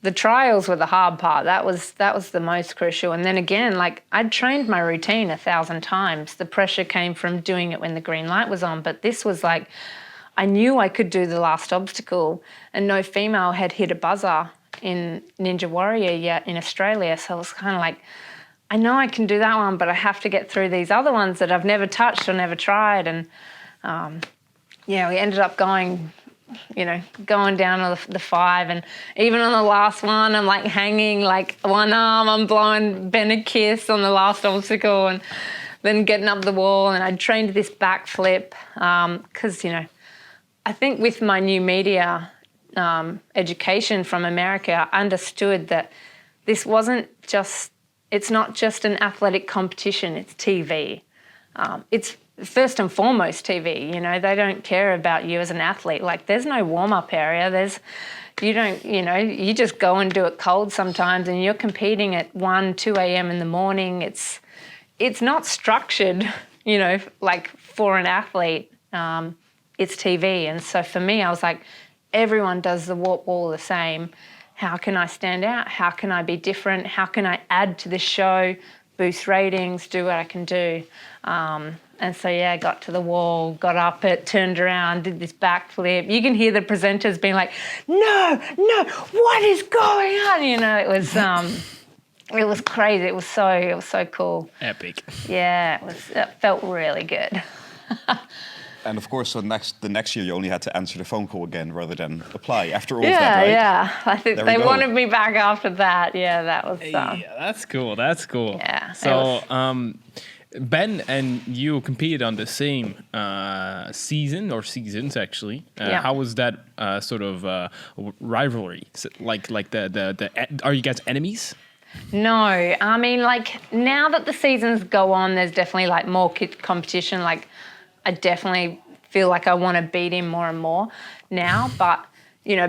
the trials were the hard part. That was the most crucial. And then again, like I'd trained my routine 1,000 times. The pressure came from doing it when the green light was on. But this was like, I knew I could do the last obstacle, and no female had hit a buzzer in Ninja Warrior yet in Australia. So I was kind of like, I know I can do that one, but I have to get through these other ones that I've never touched or never tried. And we ended up going down on the 5, and even on the last one, I'm like hanging like one arm, I'm blowing Ben a kiss on the last obstacle, and then getting up the wall. And I trained this backflip because, I think with my new media education from America, I understood that this it's not just an athletic competition, it's TV. It's first and foremost TV, they don't care about you as an athlete. Like there's no warm-up area. You just go and do it cold sometimes, and you're competing at 1, 2 a.m. in the morning. It's not structured, like for an athlete. It's TV. And so for me, I was like, everyone does the warp wall the same. How can I stand out? How can I be different? How can I add to the show, boost ratings, do what I can do? And so, I got to the wall, got up it, turned around, did this backflip. You can hear the presenters being like, no, what is going on? It was crazy. It was so cool. Epic. Yeah, it felt really good. And of course, so the next year you only had to answer the phone call again rather than apply after all of that, right? Yeah. I think they wanted me back after that. Yeah, that was... that's cool. Yeah. So, Ben and you competed on the same seasons actually. How was that sort of rivalry? Like are you guys enemies? No, I mean, like now that the seasons go on, there's definitely like more competition. Like I definitely feel like I want to beat him more and more now. But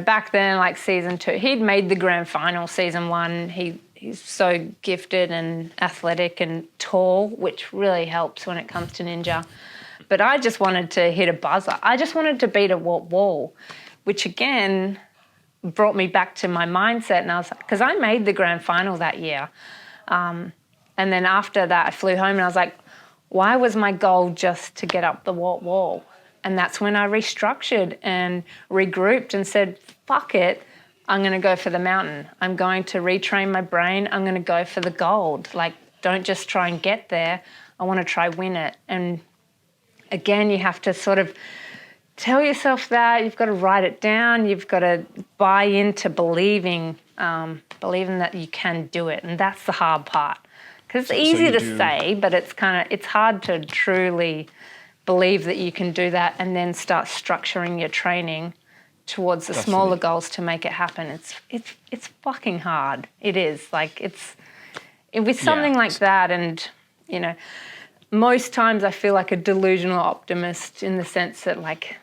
back then, like season 2, he'd made the grand final. Season 1, he's so gifted and athletic and tall, which really helps when it comes to ninja. But I just wanted to hit a buzzer. I just wanted to beat a warp wall, which again brought me back to my mindset. And I was like, because I made the grand final that year. And then after that, I flew home and I was like, why was my goal just to get up the warp wall? And that's when I restructured and regrouped and said, fuck it. I'm going to go for the mountain. I'm going to retrain my brain. I'm going to go for the gold. Like, don't just try and get there. I want to try win it. And again, you have to sort of tell yourself that. You've got to write it down. You've got to buy into believing that you can do it. And that's the hard part. Because it's easy to say, but it's hard to truly believe that you can do that and then start structuring your training towards the smaller goals to make it happen. It's fucking hard. It is. Like with something like that, and most times I feel like a delusional optimist in the sense that like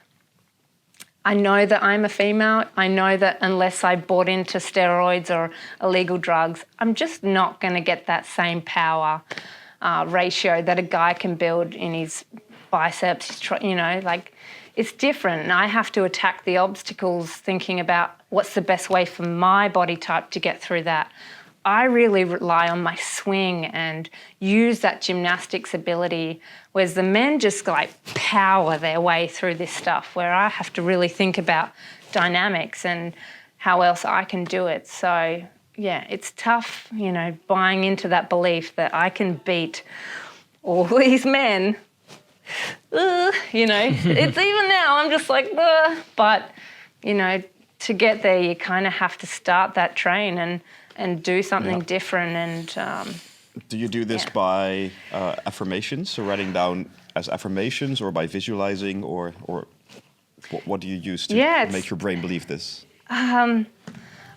I know that I'm a female. I know that unless I bought into steroids or illegal drugs, I'm just not going to get that same power ratio that a guy can build in his biceps. Like it's different. And I have to attack the obstacles thinking about what's the best way for my body type to get through that. I really rely on my swing and use that gymnastics ability, whereas the men just like power their way through this stuff, where I have to really think about dynamics and how else I can do it. So, it's tough, buying into that belief that I can beat all these men. It's even now, I'm just like, but, to get there, you kind of have to start that train and do something different. And do you do this by affirmations, so writing down as affirmations, or by visualizing, or what do you use to make your brain believe this?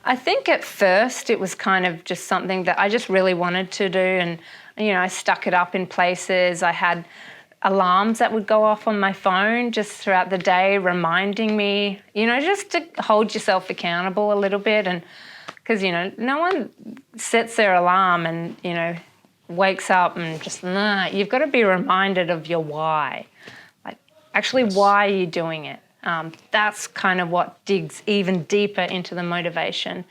I think at first it was kind of just something that I just really wanted to do, and I stuck it up in places. I had alarms that would go off on my phone just throughout the day, reminding me, just to hold yourself accountable a little bit. And because, no one sets their alarm and, wakes up and just, you've got to be reminded of your why. Like, actually, why are you doing it? That's kind of what digs even deeper into the motivation.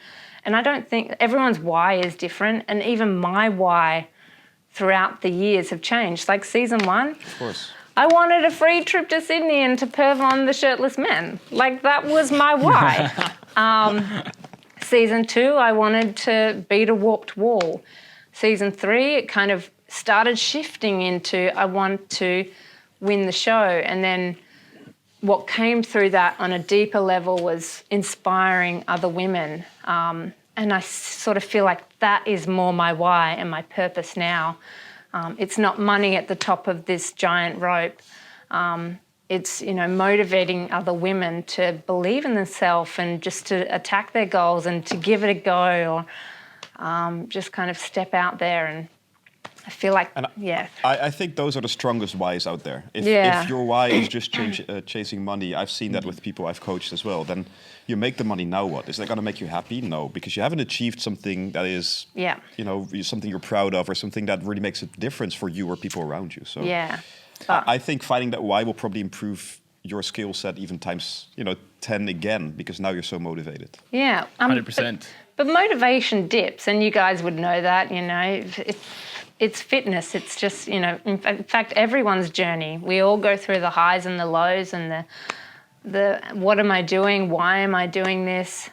And I don't think everyone's why is different. And even my why throughout the years have changed. Like season 1, of course, I wanted a free trip to Sydney and to perv on the shirtless men. Like, that was my why. Season 2, I wanted to beat a warped wall. Season 3, it kind of started shifting into I want to win the show. And then what came through that on a deeper level was inspiring other women. And I sort of feel like that is more my why and my purpose now. It's not money at the top of this giant rope. It's, motivating other women to believe in themselves and just to attack their goals and to give it a go, or just kind of step out there. And I feel like, I think those are the strongest whys out there. If your why is just chasing money, I've seen that with people I've coached as well, then you make the money, now what? Is that going to make you happy? No, because you haven't achieved something that is, something you're proud of, or something that really makes a difference for you or people around you. So I think finding that why will probably improve your skill set even times, 10 again, because now you're so motivated. Yeah. 100%. But motivation dips, and you guys would know that, it's fitness. It's just, in fact, everyone's journey. We all go through the highs and the lows and the what am I doing? Why am I doing this?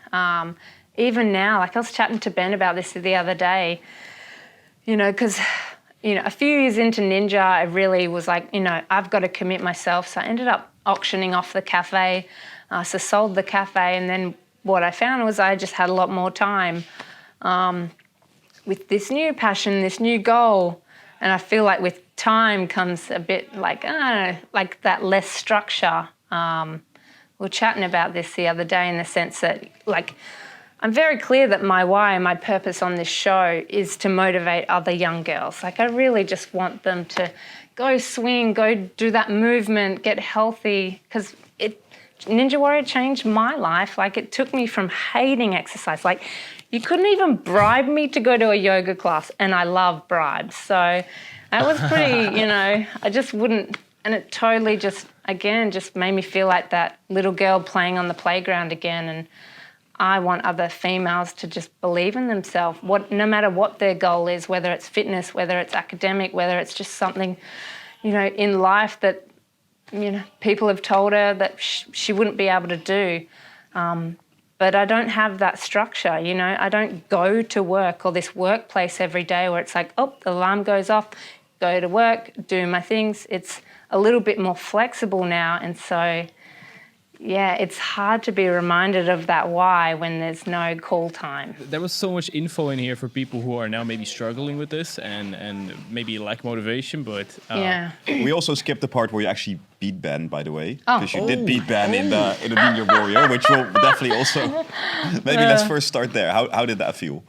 Even now, like I was chatting to Ben about this the other day, because, a few years into Ninja, I really was like, I've got to commit myself. So I ended up auctioning off the cafe, so sold the cafe, and then what I found was I just had a lot more time with this new passion, this new goal. And I feel like with time comes a bit like, like that less structure. We were chatting about this the other day in the sense that, like, I'm very clear that my why and my purpose on this show is to motivate other young girls. Like, I really just want them to go swing, go do that movement, get healthy, because Ninja Warrior changed my life. Like, it took me from hating exercise. Like, you couldn't even bribe me to go to a yoga class, and I love bribes. So that was pretty, I just wouldn't, and it totally just made me feel like that little girl playing on the playground again. And I want other females to just believe in themselves, no matter what their goal is, whether it's fitness, whether it's academic, whether it's just something, in life that, people have told her that she wouldn't be able to do. But I don't have that structure, I don't go to work or this workplace every day where it's like, oh, the alarm goes off, go to work, do my things. It's a little bit more flexible now. And so, it's hard to be reminded of that why when there's no call time. There was so much info in here for people who are now maybe struggling with this and maybe lack motivation, but... We also skipped the part where you actually beat Ben, by the way, because you did beat Ben in the Ninja Warrior, which will definitely also... Maybe let's first start there. How did that feel?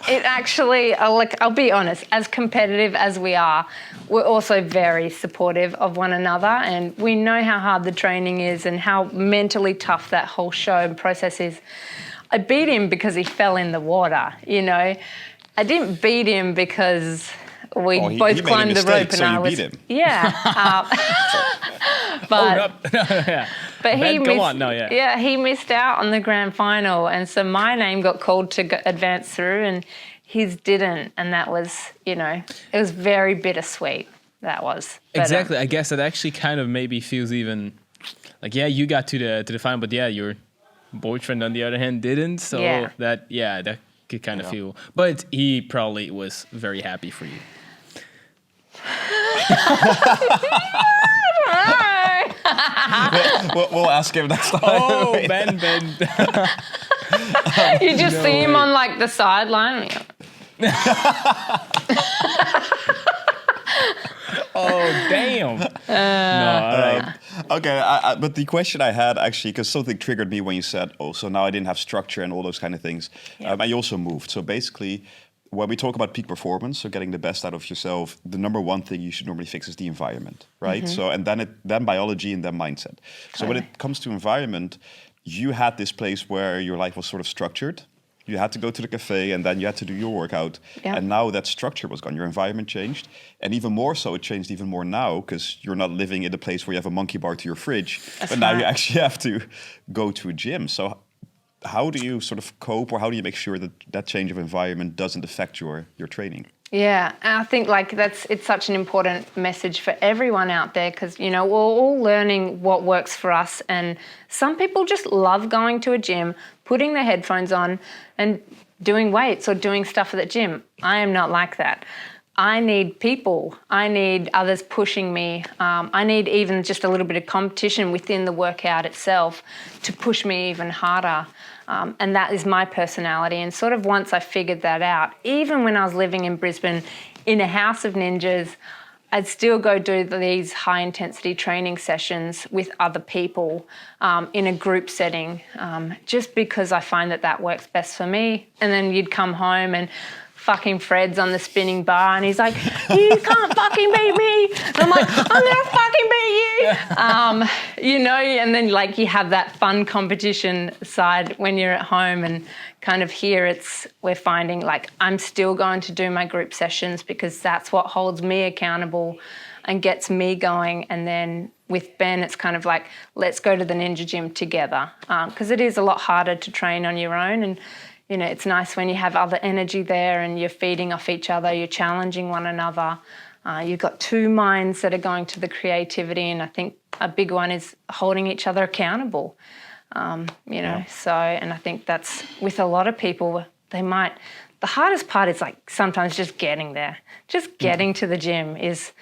It actually, I'll be honest, as competitive as we are, we're also very supportive of one another, and we know how hard the training is and how mentally tough that whole show and process is. I beat him because he fell in the water, I didn't beat him because we both climbed the rope and I was... beat him. Yeah. But he missed, he missed out on the grand final, and so my name got called to advance through, and his didn't, and that was, it was very bittersweet. That was exactly. I guess that actually kind of maybe feels even like you got to the final, but your boyfriend on the other hand didn't. So that could kind of feel. But he probably was very happy for you. We'll ask him next time. Oh, Ben. You just see him on like the sideline. Oh, damn. No, all right. Okay, but the question I had actually, because something triggered me when you said, oh, so now I didn't have structure and all those kind of things. And you also moved. So basically, when we talk about peak performance, so getting the best out of yourself, the number one thing you should normally fix is the environment, right? So, and then biology and then mindset. So when it comes to environment, you had this place where your life was sort of structured. You had to go to the cafe and then you had to do your workout. Yeah. And now that structure was gone. Your environment changed. And even more so, it changed even more now because you're not living in a place where you have a monkey bar to your fridge. That's but now you actually have to go to a gym. So how do you sort of cope, or how do you make sure that that change of environment doesn't affect your training? Yeah, and I think like it's such an important message for everyone out there because, you know, we're all learning what works for us. And some people just love going to a gym, putting their headphones on and doing weights or doing stuff at the gym. I am not like that. I need people. I need others pushing me. I need even just a little bit of competition within the workout itself to push me even harder. And that is my personality. And sort of once I figured that out, even when I was living in Brisbane in a house of ninjas, I'd still go do these high intensity training sessions with other people in a group setting, just because I find that works best for me. And then you'd come home and fucking Fred's on the spinning bar and he's like, you can't fucking beat me. And I'm like, I'm gonna fucking beat you. You know, and then like you have that fun competition side when you're at home, and kind of here we're finding like I'm still going to do my group sessions because that's what holds me accountable and gets me going. And then with Ben, it's kind of like, let's go to the ninja gym together, because it is a lot harder to train on your own. And you know, it's nice when you have other energy there and you're feeding off each other, you're challenging one another. You've got two minds that are going to the creativity, and I think a big one is holding each other accountable. You know, so, and I think that's with a lot of people, the hardest part is like sometimes just getting there. Just getting to the gym is,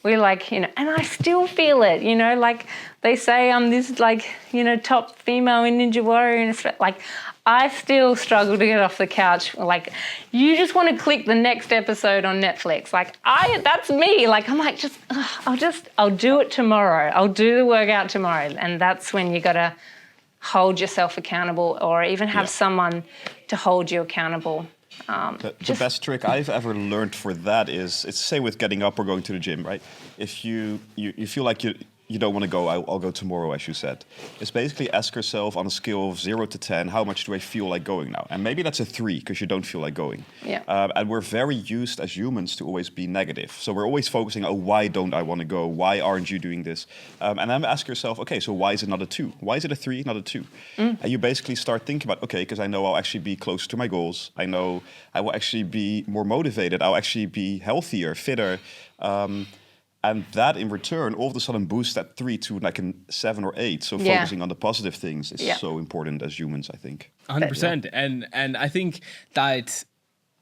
we're like, you know, and I still feel it, you know, like they say I'm this like, you know, top female in Ninja Warrior, and it's like, I still struggle to get off the couch. Like, you just want to click the next episode on Netflix. Like, that's me. Like, I'm like, I'll do it tomorrow. I'll do the workout tomorrow. And that's when you got to hold yourself accountable, or even have someone to hold you accountable. The best trick I've ever learned for that is, it's say with getting up or going to the gym, right? If you feel like you don't want to go, I'll go tomorrow, as you said. It's basically ask yourself on a scale of 0 to 10, how much do I feel like going now? And maybe that's a 3 because you don't feel like going. Yeah. And we're very used as humans to always be negative. So we're always focusing on, why don't I want to go? Why aren't you doing this? And then ask yourself, okay, so why is it not a 2? Why is it a 3, not a 2? And you basically start thinking about, okay, because I know I'll actually be closer to my goals. I know I will actually be more motivated. I'll actually be healthier, fitter. And that, in return, all of a sudden boosts that 3 to like a 7 or 8. So focusing on the positive things is so important as humans, I think. 100%. And I think that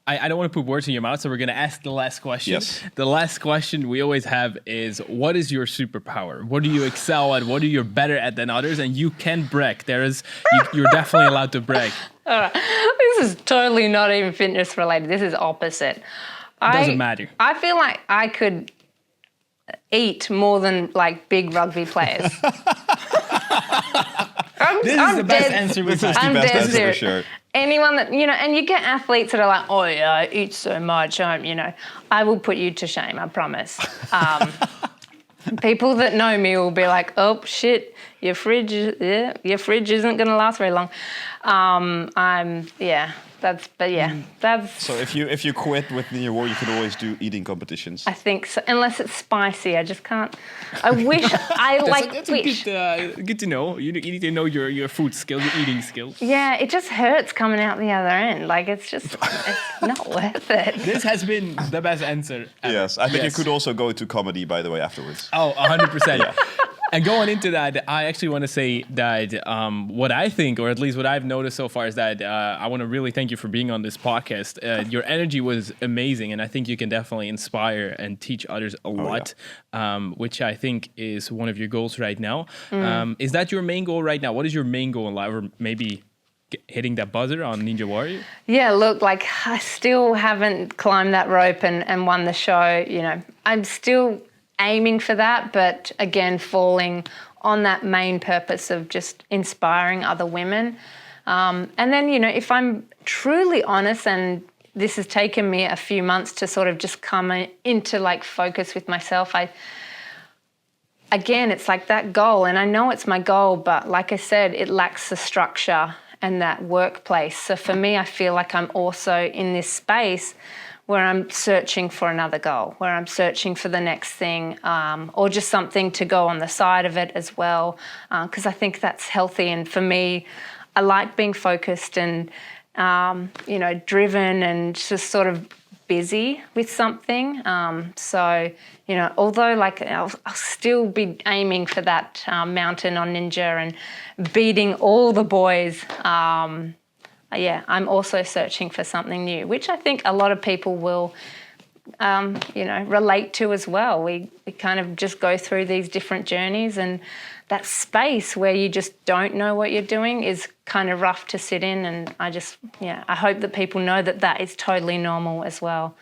I don't want to put words in your mouth, so we're going to ask the last question. Yes. The last question we always have is, what is your superpower? What do you excel at? What are you better at than others? And you can brag. You're definitely allowed to brag. All right. This is totally not even fitness related. This is opposite. Doesn't matter. I feel like I could eat more than like big rugby players. This is the best answer we've had. I'm dead answer serious. for sure. Anyone that, you know, and you get athletes that are like, oh yeah, I eat so much, you know, I will put you to shame, I promise. People that know me will be like, oh shit, your fridge isn't going to last very long. That's. So if you quit with Ninja Warrior, you can always do eating competitions. I think so, unless it's spicy. I just can't. I wish wish. Good to know. You need to know your food skills, your eating skills. Yeah, it just hurts coming out the other end. Like it's not worth it. This has been the best answer ever. Yes, I think you could also go to comedy, by the way, afterwards. Oh, 100%. And going into that, I actually want to say that what I think, or at least what I've noticed so far, is that I want to really thank you for being on this podcast. Your energy was amazing, and I think you can definitely inspire and teach others a lot, which I think is one of your goals right now. Is that your main goal right now? What is your main goal in life, or maybe hitting that buzzer on Ninja Warrior? Yeah, look, like I still haven't climbed that rope and won the show. You know, I'm still aiming for that, but again, falling on that main purpose of just inspiring other women. And then, you know, if I'm truly honest, and this has taken me a few months to sort of just come into like focus with myself, again, it's like that goal, and I know it's my goal, but like I said, it lacks the structure and that workplace. So for me, I feel like I'm also in this space where I'm searching for another goal, where I'm searching for the next thing, or just something to go on the side of it as well, because I think that's healthy. And for me, I like being focused and, you know, driven and just sort of busy with something. So, you know, although like I'll still be aiming for that mountain on Ninja and beating all the boys, yeah, I'm also searching for something new, which I think a lot of people will, you know, relate to as well. We kind of just go through these different journeys, and that space where you just don't know what you're doing is kind of rough to sit in. And I hope that people know that that is totally normal as well.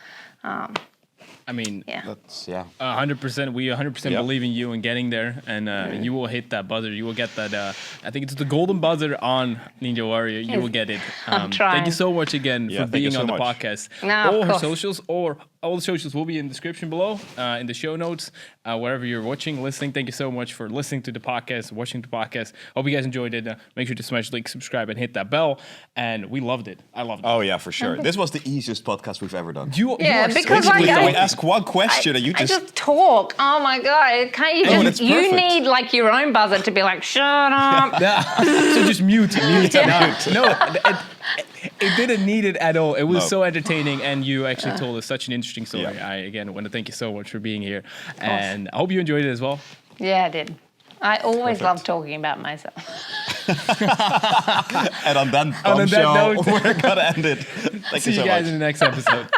I mean, That's 100%. We 100% believe in you and getting there, and you will hit that buzzer. You will get that. I think it's the golden buzzer on Ninja Warrior. You will get it. I'm trying. Thank you so much again for being on the podcast. No, all her socials, or all the socials will be in the description below, in the show notes, wherever you're watching, listening. Thank you so much for listening to the podcast, watching the podcast. Hope you guys enjoyed it. Make sure to smash like, subscribe, and hit that bell. And we loved it. I loved it. Oh yeah, for sure. This was the easiest podcast we've ever done. You are because so like, I ask one question and you I just talk. Oh my God. Can't you just, you need like your own buzzer to be like, shut up. So just mute. No, it didn't need it at all. It was so entertaining, and you actually told us such an interesting story. I, again, want to thank you so much for being here, and I hope you enjoyed it as well. Yeah, I did. I always love talking about myself. And on that bombshell, we're going to end it. Thank you so much. See you guys in the next episode.